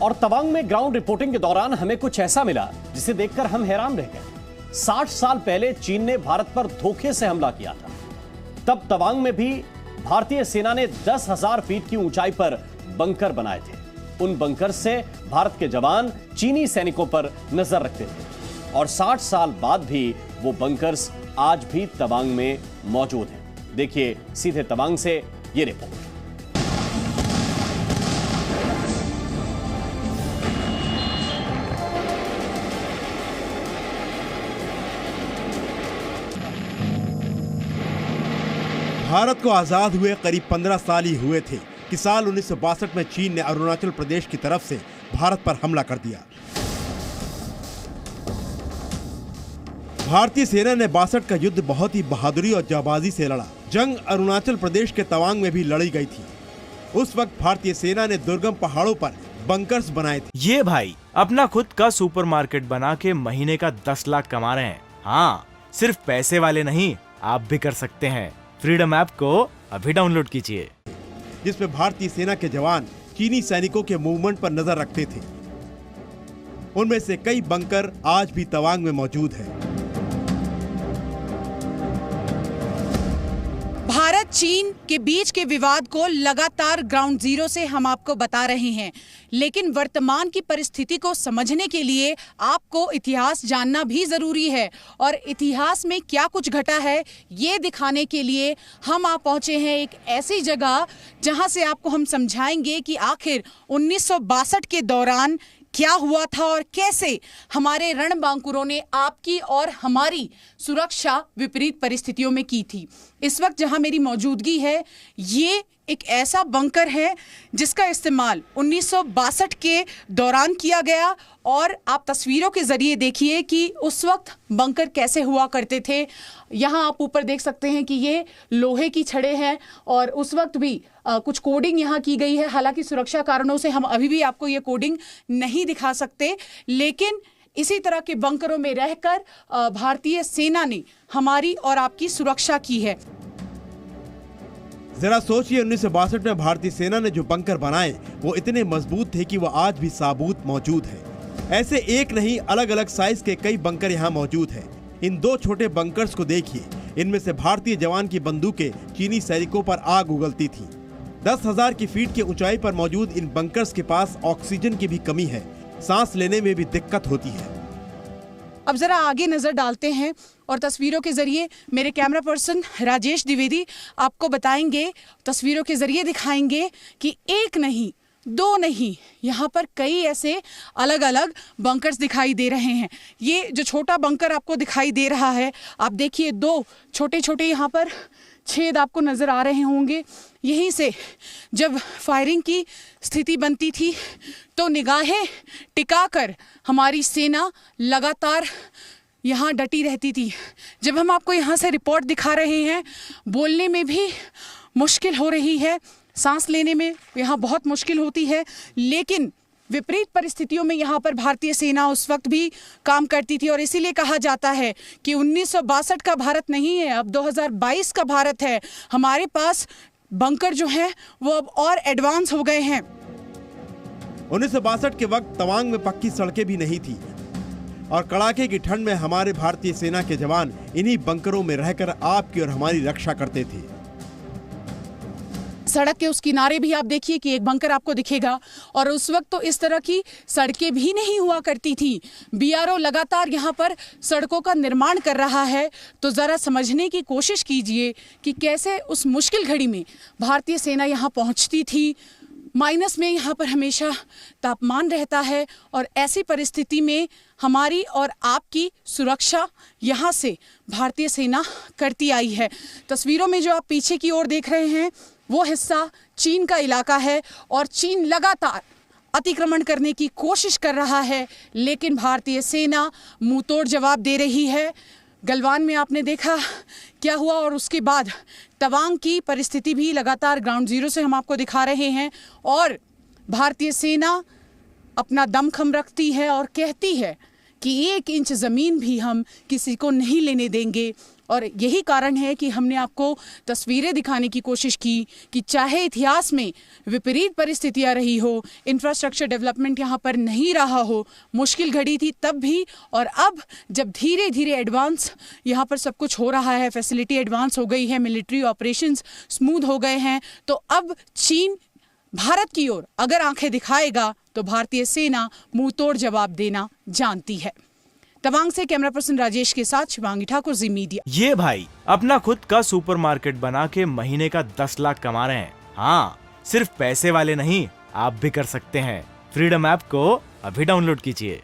और तवांग में ground reporting के दौरान हमें कुछ ऐसा मिला जिसे देखकर हम हैरान रह गए। 60 साल पहले चीन ने भारत पर धोखे से हमला किया था। तब तवांग में भी भारतीय सेना ने 10,000 फीट की ऊंचाई पर बंकर बनाए थे। उन बंकर से भारत के जवान चीनी सैनिकों पर नजर रखते थे और 60 साल बाद भी वो बंकर्स आज भी तवांग में मौजूद हैं। देखिए सीधे तवांग से ये रिपोर्ट। भारत को आजाद हुए करीब 15 साल ही हुए थे कि साल 1962 में चीन ने अरुणाचल प्रदेश की तरफ से भारत पर हमला कर दिया। भारतीय सेना ने 62 का युद्ध बहुत ही बहादुरी और जाबाजी से लड़ा। जंग अरुणाचल प्रदेश के तवांग में भी लड़ी गई थी। उस वक्त भारतीय सेना ने दुर्गम पहाड़ों पर बंकर्स बनाए थे। ये भाई अपना खुद का सुपरमार्केट बना के महीने का 10 लाख कमा रहे हैं। हाँ, सिर्फ पैसे वाले नहीं, आप भी कर सकते हैं। फ्रीडम ऐप को अभी डाउनलोड कीजिए। जिसमें भारतीय सेना के जवान चीनी सैनिकों के मूवमेंट पर नजर रखते थे। उनमें से कई बंकर आज भी तवांग में मौजूद हैं। भारत चीन के बीच के विवाद को लगातार ग्राउंड जीरो से हम आपको बता रहे हैं, लेकिन वर्तमान की परिस्थिति को समझने के लिए आपको इतिहास जानना भी जरूरी है और इतिहास में क्या कुछ घटा है ये दिखाने के लिए हम आप पहुंचे हैं एक ऐसी जगह जहां से आपको हम समझाएंगे कि आखिर 1962 के दौरान क्या हुआ था और कैसे हमारे रणबांकुरों ने आपकी और हमारी सुरक्षा विपरीत परिस्थितियों में की थी। इस वक्त जहां मेरी मौजूदगी है, ये एक ऐसा बंकर है जिसका इस्तेमाल 1962 के दौरान किया गया और आप तस्वीरों के जरिए देखिए कि उस वक्त बंकर कैसे हुआ करते थे। यहाँ आप ऊपर देख सकते हैं कि ये लोहे की छड़ें हैं और उस वक्त भी कुछ कोडिंग यहाँ की गई है। हालांकि सुरक्षा कारणों से हम अभी भी आपको ये कोडिंग नहीं दिखा सकते, लेकिन इसी तरह के बंकरों में रहकर भारतीय सेना ने हमारी और आपकी सुरक्षा की है। जरा सोचिए, 1962 में भारतीय सेना ने जो बंकर बनाए वो इतने मजबूत थे कि वो आज भी साबूत मौजूद है। ऐसे एक नहीं, अलग अलग साइज के कई बंकर यहाँ मौजूद हैं। इन दो छोटे बंकर्स को देखिए, इनमें से भारतीय जवान की बंदूकें चीनी सैनिकों पर आग उगलती थी। 10,000 की फीट की ऊंचाई पर मौजूद इन बंकर्स के पास ऑक्सीजन की भी कमी है, सांस लेने में भी दिक्कत होती है। अब जरा आगे नजर डालते हैं और तस्वीरों के जरिए मेरे कैमरा पर्सन राजेश द्विवेदी आपको बताएंगे, तस्वीरों के जरिए दिखाएंगे कि एक नहीं, दो नहीं, यहाँ पर कई ऐसे अलग अलग बंकर्स दिखाई दे रहे हैं। ये जो छोटा बंकर आपको दिखाई दे रहा है, आप देखिए दो छोटे छोटे यहाँ पर छेद आपको नज़र आ रहे होंगे। यहीं से जब फायरिंग की स्थिति बनती थी तो निगाहें टिकाकर हमारी सेना लगातार यहाँ डटी रहती थी। जब हम आपको यहाँ से रिपोर्ट दिखा रहे हैं, बोलने में भी मुश्किल हो रही है, सांस लेने में यहाँ बहुत मुश्किल होती है, लेकिन विपरीत परिस्थितियों में यहाँ पर भारतीय सेना उस वक्त भी काम करती थी और इसीलिए कहा जाता है कि 1962 का भारत नहीं है, अब 2022 का भारत है। हमारे पास बंकर जो हैं वो अब और एडवांस हो गए हैं। 1962 के वक्त तवांग में पक्की सड़कें भी नहीं थी और कड़ाके की ठंड में हमारे भारतीय सेना के जवान इन्हीं बंकरों में रहकर आपकी और हमारी रक्षा करते थे। सड़क के उस किनारे भी आप देखिए कि एक बंकर आपको दिखेगा और उस वक्त तो इस तरह की सड़कें भी नहीं हुआ करती थी। बीआरओ लगातार यहाँ पर सड़कों का निर्माण कर रहा है, तो ज़रा समझने की कोशिश कीजिए कि कैसे उस मुश्किल घड़ी में भारतीय सेना यहाँ पहुँचती थी। माइनस में यहाँ पर हमेशा तापमान रहता है और ऐसी परिस्थिति में हमारी और आपकी सुरक्षा यहाँ से भारतीय सेना करती आई है। तस्वीरों में जो आप पीछे की ओर देख रहे हैं वो हिस्सा चीन का इलाका है और चीन लगातार अतिक्रमण करने की कोशिश कर रहा है, लेकिन भारतीय सेना मुंहतोड़ जवाब दे रही है। गलवान में आपने देखा क्या हुआ और उसके बाद तवांग की परिस्थिति भी लगातार ग्राउंड जीरो से हम आपको दिखा रहे हैं और भारतीय सेना अपना दम खम रखती है और कहती है कि 1 इंच ज़मीन भी हम किसी को नहीं लेने देंगे और यही कारण है कि हमने आपको तस्वीरें दिखाने की कोशिश की कि चाहे इतिहास में विपरीत परिस्थितियां रही हो, इंफ्रास्ट्रक्चर डेवलपमेंट यहाँ पर नहीं रहा हो, मुश्किल घड़ी थी तब भी, और अब जब धीरे धीरे एडवांस यहाँ पर सब कुछ हो रहा है, फैसिलिटी एडवांस हो गई है, मिलिट्री ऑपरेशंस स्मूथ हो गए हैं, तो अब चीन भारत की ओर अगर आंखें दिखाएगा तो भारतीय सेना मुंह तोड़ जवाब देना जानती है। तवांग से कैमरा पर्सन राजेश के साथ शिवांगी ठाकुर, जी मीडिया। ये भाई अपना खुद का सुपरमार्केट बना के महीने का 10 लाख कमा रहे हैं। हाँ, सिर्फ पैसे वाले नहीं, आप भी कर सकते हैं। फ्रीडम ऐप को अभी डाउनलोड कीजिए।